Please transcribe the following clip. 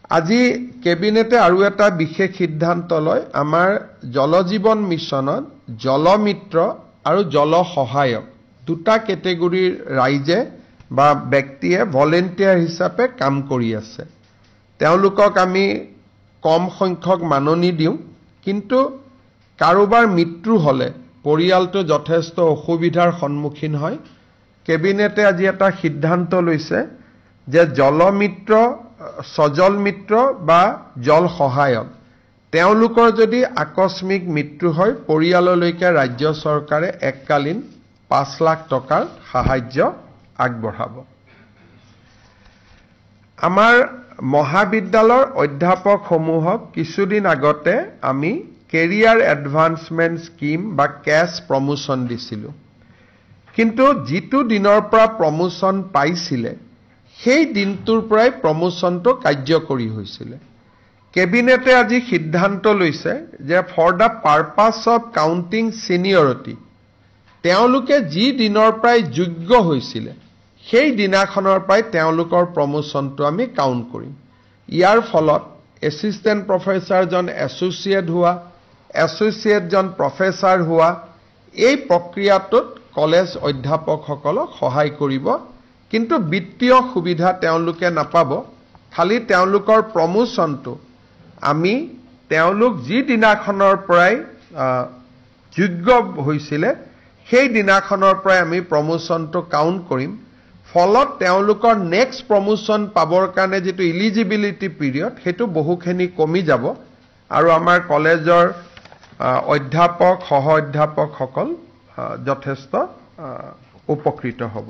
আজি কেবিনেটে আৰু এটা বিশেষ সিদ্ধান্ত লয় আমাৰ জলজীৱন মিছনত জলমিত্ৰ আৰু জল সহায়ক দুটা কেটেগৰীৰ ৰাইজে বা ব্যক্তিয়ে ভলেন্টিয়াৰ হিচাপে কাম কৰি আছে। তেওঁলোকক আমি কম সংখ্যক মাননি দিওঁ, কিন্তু কাৰোবাৰ মৃত্যু হলে পৰিয়ালটো যথেষ্ট অসুবিধাৰ সন্মুখীন হয়। কেবিনেটে আজি এটা সিদ্ধান্ত লৈছে যে জলমিত্ৰ সজল মিত্ৰ বা জল সহায়ক তেওঁলোকৰ যদি আকস্মিক মৃত্যু হয় পৰিয়াললৈকে ৰাজ্য চৰকাৰে এককালীন ৫ লাখ টকাৰ সাহায্য আগবঢ়াব। আমাৰ মহাবিদ্যালয়ৰ অধ্যাপকসমূহক কিছুদিন আগতে আমি কেৰিয়াৰ এডভান্সমেন্ট স্কিম বা কেছ প্ৰমোশ্যন দিছিলোঁ, কিন্তু যিটো দিনৰ পৰা প্ৰমোশ্যন পাইছিলে সেই দিনটোৰ পৰাই প্ৰমোশ্যনটো কাৰ্যকৰী হৈছিলে। কেবিনেটে আজি সিদ্ধান্ত লৈছে যে for the purpose of counting seniority তেওঁলোকে যি দিনৰ পৰাই যোগ্য হৈছিলে সেই দিনাখনৰ পৰাই তেওঁলোকৰ প্ৰমোশ্যনটো আমি কাউণ্ট কৰিম। ইয়াৰ ফলত এছিষ্টেণ্ট প্ৰফেচাৰজন এছ'চিয়েট হোৱা, এছ'চিয়েটজন প্ৰফেচাৰ হোৱা, এই প্ৰক্ৰিয়াটোত কলেজ অধ্যাপকসকলক সহায় কৰিব, কিন্তু বিত্তীয় সুবিধা তেওঁলোকে নাপাব। খালি তেওঁলোকৰ প্ৰমোশ্যনটো আমি তেওঁলোক যি দিনাখনৰ পৰাই যোগ্য হৈছিলে সেই দিনাখনৰ পৰাই আমি প্ৰমোশ্যনটো কাউণ্ট কৰিম। ফলত তেওঁলোকৰ নেক্সট প্ৰমোশ্যন পাবৰ কাৰণে যিটো ইলিজিবিলিটি পিৰিয়ড সেইটো বহুখিনি কমি যাব আৰু আমাৰ কলেজৰ অধ্যাপক সহ অধ্যাপকসকল যথেষ্ট উপকৃত হ'ব।